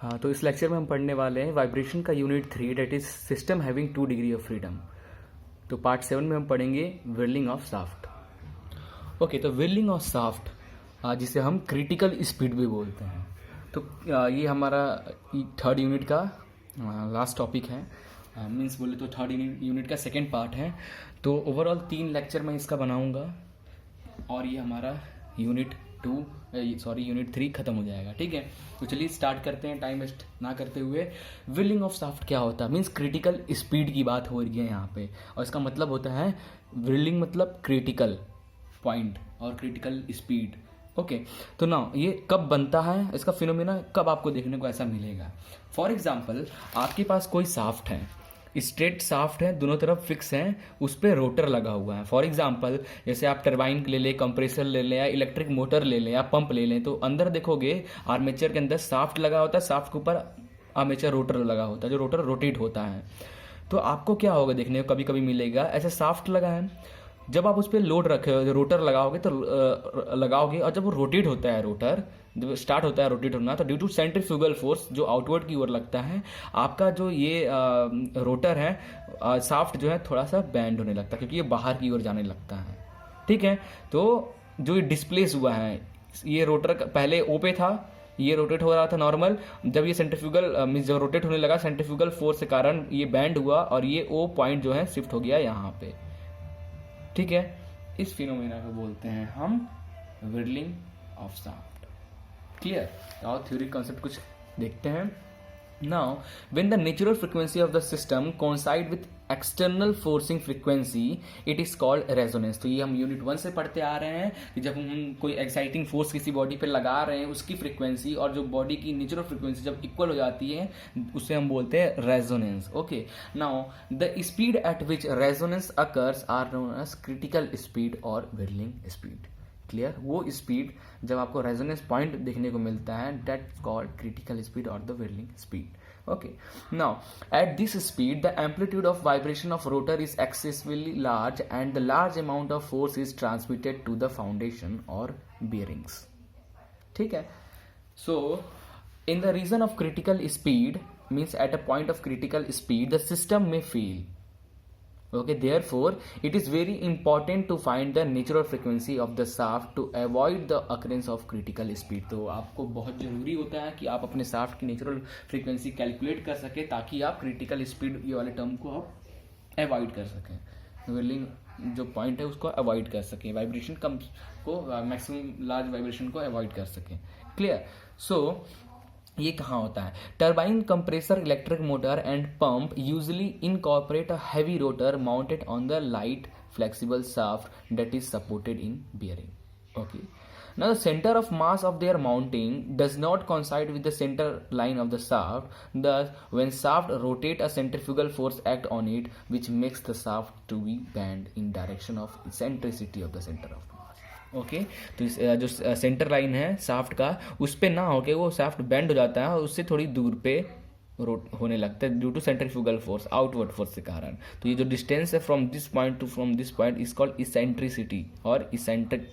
हाँ, तो इस लेक्चर में हम पढ़ने वाले हैं वाइब्रेशन का unit 3, that is system having 2 degree of freedom. तो पार्ट 7 में हम पढ़ेंगे व्हिर्लिंग ऑफ शाफ्ट। ओके, तो व्हिर्लिंग ऑफ शाफ्ट जिसे हम क्रिटिकल स्पीड भी बोलते हैं। तो ये हमारा थर्ड यूनिट का लास्ट टॉपिक है, मीन्स बोले तो थर्ड यूनिट का सेकेंड पार्ट है। तो ओवरऑल 3 लेक्चर मैं इसका बनाऊंगा और ये हमारा यूनिट 3 खत्म हो जाएगा। ठीक है, तो चलिए स्टार्ट करते हैं टाइम वेस्ट ना करते हुए। व्हिर्लिंग ऑफ शाफ्ट क्या होता है? मीन्स क्रिटिकल स्पीड की बात हो रही है यहाँ पे, और इसका मतलब होता है व्हिर्लिंग मतलब क्रिटिकल पॉइंट और क्रिटिकल स्पीड। ओके, तो ना ये कब बनता है, इसका फिनोमेना कब आपको देखने को ऐसा मिलेगा? फॉर एग्जाम्पल, आपके पास कोई शाफ्ट है, स्ट्रेट शाफ्ट है, दोनों तरफ फिक्स है, उस पर रोटर लगा हुआ है। फॉर एग्जाम्पल, जैसे आप टरबाइन ले लें, कंप्रेसर ले लें, या इलेक्ट्रिक मोटर ले लें, या पंप ले लें, तो अंदर देखोगे आर्मेचर के अंदर शाफ्ट लगा होता है, शाफ्ट के ऊपर आर्मेचर रोटर लगा होता है, जो रोटर रोटेट होता है। तो आपको क्या होगा देखने को कभी कभी मिलेगा, ऐसा शाफ्ट लगा है, जब आप उस पर लोड रखे हो, रोटर लगाओगे तो लगाओगे, और जब वो रोटेट होता है, रोटर जब स्टार्ट होता है रोटेट होना, तो ड्यू टू सेंट्रीफ्यूगल फोर्स जो आउटवर्ड की ओर लगता है, आपका जो ये रोटर है, शाफ्ट जो है थोड़ा सा बैंड होने लगता है, क्योंकि ये बाहर की ओर जाने लगता है। ठीक है, तो जो ये डिस्प्लेस हुआ है, ये रोटर पहले ओ पे था, ये रोटेट हो रहा था नॉर्मल, जब ये सेंट्रीफ्यूगल मीन्स जब रोटेट होने लगा सेंट्रीफ्यूगल फोर्स के कारण ये बैंड हुआ, और ये ओ पॉइंट जो है शिफ्ट हो गया यहाँ पे। ठीक है, इस फिनोमेना को बोलते हैं हम व्हिर्लिंग ऑफ शाफ्ट। क्लियर? और थ्योरी कॉन्सेप्ट कुछ देखते हैं। Now when the natural frequency of the system coincide with external forcing frequency, it is called resonance. तो ये हम यूनिट 1 से पढ़ते आ रहे हैं कि जब हम कोई एक्साइटिंग फोर्स किसी बॉडी पे लगा रहे हैं, उसकी फ्रीक्वेंसी और जो बॉडी की नेचुरल फ्रीक्वेंसी जब इक्वल हो जाती है, उसे हम बोलते हैं resonance. Okay, now the speed at which resonance occurs are known as critical speed और व्हिर्लिंग स्पीड। क्लियर? वो स्पीड जब आपको रेजोनेंस पॉइंट देखने को मिलता है, दैट्स कॉल्ड क्रिटिकल स्पीड और the whirling speed. Okay, now at this speed the amplitude of vibration of rotor is excessively large and the large amount of force is transmitted to the foundation or bearings. ठीक है, so in the region of critical speed, means at a point of critical speed the system may fail. Okay, therefore it is very important to find the natural frequency of the shaft to avoid the occurrence of critical speed. तो आपको बहुत जरूरी होता है कि आप अपने shaft की नेचुरल फ्रीक्वेंसी कैलकुलेट कर सके, ताकि आप क्रिटिकल स्पीड ये वाले टर्म को आप अवॉइड कर सकें, व्हिर्लिंग जो पॉइंट है उसको अवॉइड कर सकें, वाइब्रेशन कम को मैक्सिमम लार्ज वाइब्रेशन को अवॉइड कर सकें। क्लियर? सो ये कहाँ होता है? Turbine, compressor, electric motor and pump usually incorporate a heavy rotor mounted on the light flexible shaft that is supported in bearing. Okay. Now the center of mass of their mounting does not coincide with the center line of the shaft. Thus, when shaft rotate, a centrifugal force act on it, which makes the shaft to be bend in direction of eccentricity of the center of mass. Okay, तो इस जो centre line है shaft का, उस पे ना होके वो शाफ्ट बेंड हो जाता है और उससे थोड़ी दूर पे रोट होने लगता है due to centrifugal force, outward force के कारण। तो ये जो डिस्टेंस है from this point to from this point is called eccentricity और eccentric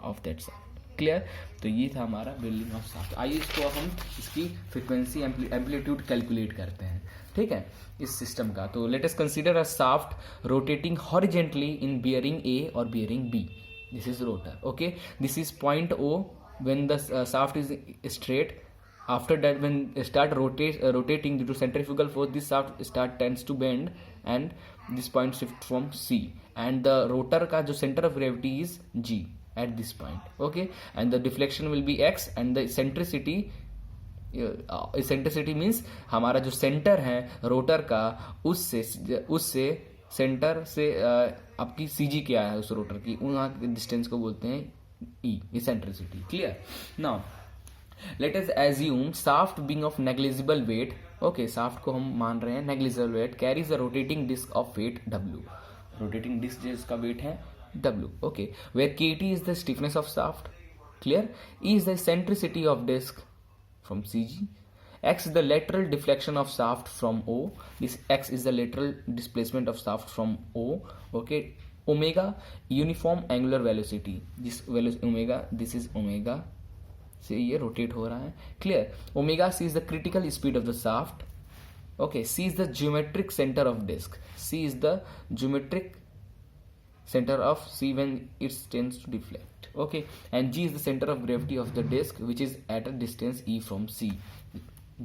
of that shaft. Clear? तो ये था हमारा व्हिर्लिंग ऑफ शाफ्ट। आइए इसको हम इसकी फ्रीक्वेंसी एम्पलीट्यूड कैलकुलेट करते हैं। ठीक है, इस सिस्टम का। तो let us consider a shaft rotating horizontally in bearing A और bearing B. This is rotor. Okay, this is point O when the shaft is straight. After that, when start rotating due to centrifugal force, this shaft tends to bend, and this point shift from C, and the rotor का जो center of gravity is G at this point. Okay, and the deflection will be X, and the eccentricity means हमारा जो center है rotor का, उससे centre से आपकी CG क्या है उस रोटर की, वहाँ के डिस्टेंस को बोलते हैं E, eccentricity. Clear? Now let us assume shaft being of negligible weight. Okay, shaft को हम मान रहे हैं negligible weight, carries a rotating disc of weight W. Rotating disc जिसका वेट है W. Okay, where KT is the stiffness of shaft. Clear? E is the eccentricity of disc from CG. X is the lateral deflection of shaft from O. This X is the lateral displacement of shaft from O. Okay. Omega, uniform angular velocity. This velocity omega, this is omega से ये rotate हो रहा है. Clear. Omega C is the critical speed of the shaft. Okay, C is the geometric center of disk. C is the geometric center of C when it tends to deflect. Okay, and G is the center of gravity of the disk, which is at a distance E from C.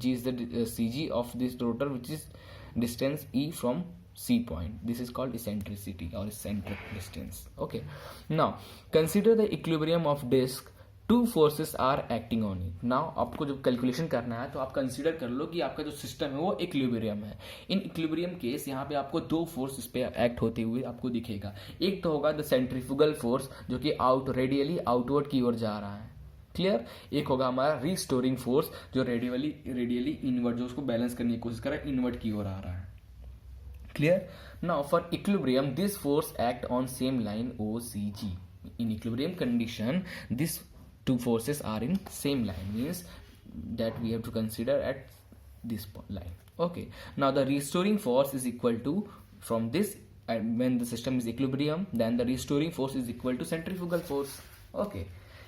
G is the CG of this rotor, which is distance E from C point. This is called eccentricity or eccentric distance. Okay, now consider the equilibrium of disk. Two forces are acting on it. Now आपको जब calculation करना है तो आप consider कर लो कि आपका जो सिस्टम है वो इक्विलिब्रियम है. इन इक्विलिब्रियम केस यहाँ पे आपको दो फोर्स इस पे एक्ट होते हुए आपको दिखेगा. एक तो होगा द सेंट्रीफ्यूगल फोर्स जो कि रेडियली आउटवर्ड की ओर जा रहा है. क्लियर. एक होगा हमारा रिस्टोरिंग फोर्स जो रेडियली इनवर्ड, जो उसको बैलेंस करने की कोशिश कर रहा है, इनवर्ड की ओर आ रहा है. Clear. Now for equilibrium this force act on same line OCG. In equilibrium condition this two forces are in same line, means that we have to consider at this line. Okay, now the restoring force is equal to, from this, when the system is equilibrium, then the restoring force is equal to centrifugal force. Okay,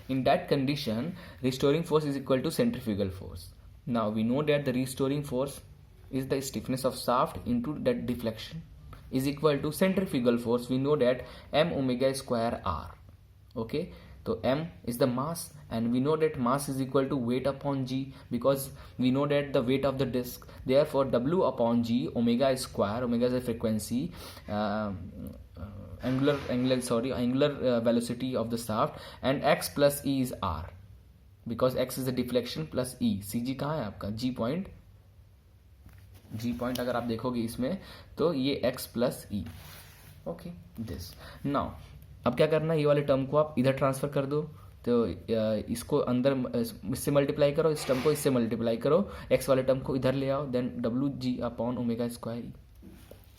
in that condition restoring force is equal to centrifugal force. Now we know that the restoring force is the stiffness of shaft into that deflection is equal to centrifugal force. We know that m omega square r. Okay, so m is the mass, and we know that mass is equal to weight upon g, because we know that the weight of the disk. Therefore w upon g, omega square, omega is the frequency, angular velocity of the shaft, and x plus e is r, because x is the deflection plus e. cg कहाँ है आपका? g point अगर आप देखोगे इसमें तो ये x plus e. Okay, this. Now अब क्या करना है, ये वाले टर्म को आप इधर ट्रांसफर कर दो, तो इसको अंदर इससे मल्टीप्लाई करो, इस टर्म को इससे मल्टीप्लाई करो, एक्स वाले टर्म को इधर ले आओ, then W G upon omega square.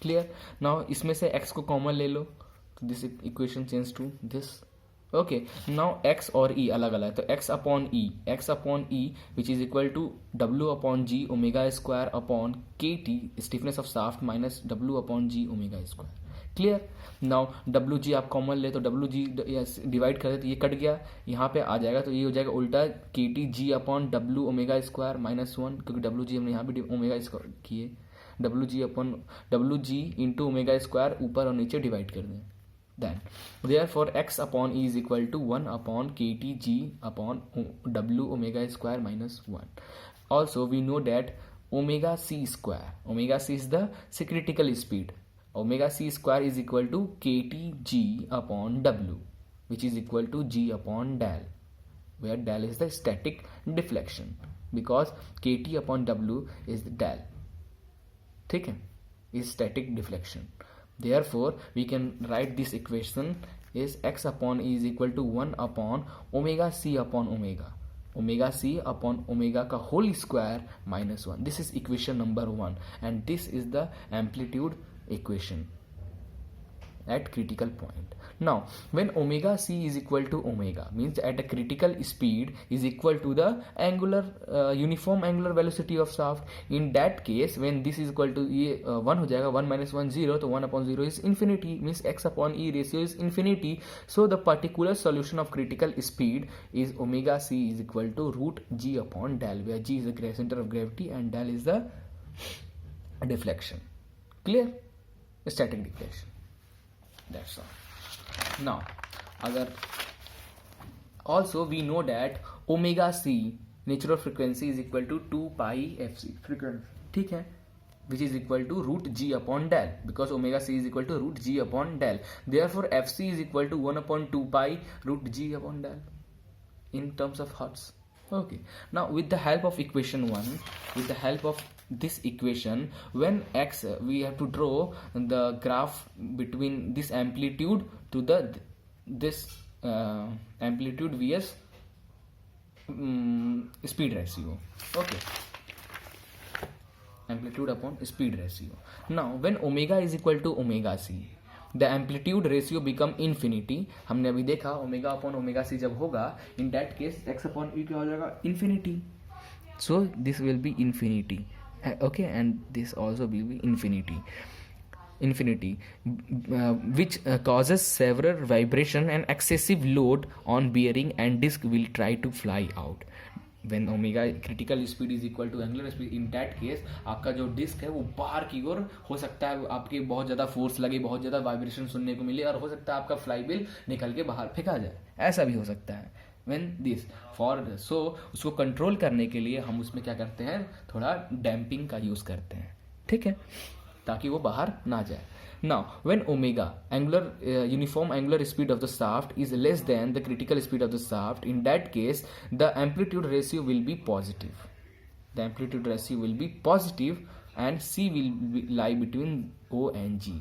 Clear. Now इसमें से एक्स को कॉमन ले लो, तो this equation change to this. Okay, now X और ई अलग अलग है, तो X upon E which is equal to W upon G omega square upon K T stiffness of shaft minus W upon G omega square. Clear. Now W G आप common ले, तो W G divide करें तो ये cut गया, यहाँ पे आ जाएगा, तो ये हो जाएगा उल्टा के T G upon W omega square minus 1, क्योंकि डब्ल्यू जी हमने यहाँ भी ओमेगा स्क्वायर किए, W G into omega square ऊपर और नीचे डिवाइड कर दें. Then therefore x upon e is equal to 1 upon kt g upon w omega square minus 1. Also we know that omega c is the critical speed. Omega c square is equal to kt g upon w, which is equal to g upon del, where del is the static deflection, because kt upon w is the del. ठीक है, is static deflection. Therefore we can write this equation is x upon e is equal to 1 upon omega c upon omega c upon omega का whole square minus 1. This is equation number 1, and this is the amplitude equation at critical point. Now when omega c is equal to omega, means at a critical speed is equal to the uniform angular velocity of shaft. In that case when this is equal to ये 1 हो जाएगा, 1 minus 1 0, तो 1 upon 0 is infinity, means x upon e ratio is infinity. So the particular solution of critical speed is omega c is equal to root g upon del, where g is the center of gravity and del is the deflection. Clear. Static deflection. That's all. Now अगर also we know that omega c natural frequency is equal to 2 pi fc frequency, ठीक है, which is equal to root g upon del, because omega c is equal to root g upon del. Therefore fc is equal to 1 upon 2 pi root g upon del in terms of hertz. Okay, now with the help of equation 1, with the help of this equation, when x we have to draw the graph between this amplitude to this amplitude vs speed ratio. Okay, amplitude upon speed ratio. Now when omega is equal to omega c, the amplitude ratio become infinity. हमने अभी देखा omega upon omega C जब होगा, in that case x upon e क्या हो जाएगा, infinity. So this will be infinity. Okay, and this also will be infinity. infinity, which causes severe vibration and excessive load on bearing, and disk will try to fly out. When omega critical speed is equal to angular speed, in that case आपका जो disc है वो बाहर की ओर हो सकता है, आपके बहुत ज़्यादा फोर्स लगे, बहुत ज़्यादा वाइब्रेशन सुनने को मिले, और हो सकता है आपका फ्लाई व्हील निकल के बाहर फेंका जाए, ऐसा भी हो सकता है. when this for so उसको कंट्रोल करने के लिए हम उसमें क्या करते हैं, थोड़ा डैम्पिंग का यूज़ करते हैं, ठीक है, ताकि वो बाहर ना जाए. Now, when omega uniform angular speed of the shaft is less than the critical speed of the shaft, in that case the amplitude ratio will be positive. The amplitude ratio will be positive, and C will lie between O and G.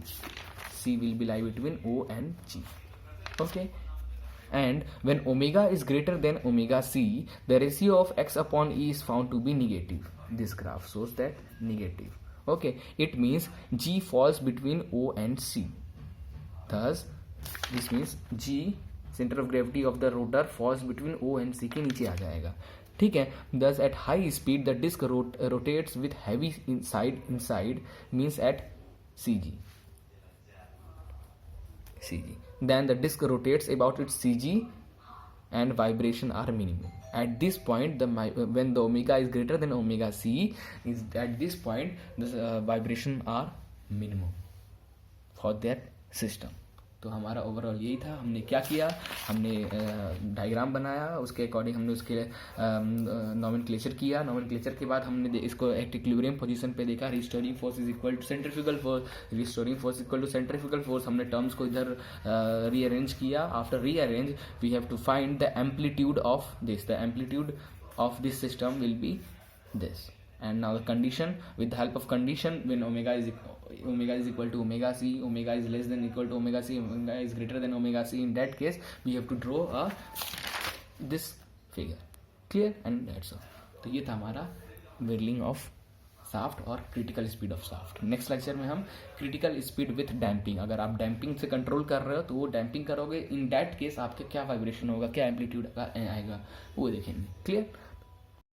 C will be lie between O and G. Okay. And when omega is greater than omega C, the ratio of x upon E is found to be negative. This graph shows that negative. Okay, it means G falls between O and C. Thus, this means G, center of gravity of the rotor, falls between O and C के नीचे आ जाएगा, ठीक है. Thus, at high speed, the disc rotates with heavy inside means at CG. Then the disc rotates about its CG and vibration are minimum. At this point, when the omega is greater than omega C, is at this point the vibration are minimum for that system. तो हमारा overall यही था. हमने क्या किया, हमने diagram बनाया, उसके अकॉर्डिंग हमने उसके नॉमेनक्लेचर किया. नॉमेनक्लेचर के बाद हमने इसको एक इक्विलिब्रियम पोजीशन पे देखा. Restoring force is equal to centrifugal force, restoring force equal to centrifugal force. हमने टर्म्स को इधर रीअरेंज किया. After rearrange we have to find the amplitude of this. The amplitude of this system will be this. And now the condition, with the help of condition, when omega is equal to omega C, omega is less than equal to omega C, omega is greater than omega C, in that case we have to draw this figure. Clear? And that's all. तो ये था हमारा whirling of shaft और critical speed of shaft. Next lecture में हम critical speed with damping, अगर आप damping से कंट्रोल कर रहे हो तो वो डैम्पिंग करोगे, इन दैट केस आपके क्या वाइब्रेशन होगा, क्या एम्पलीट्यूड आएगा, वो देखेंगे. क्लियर?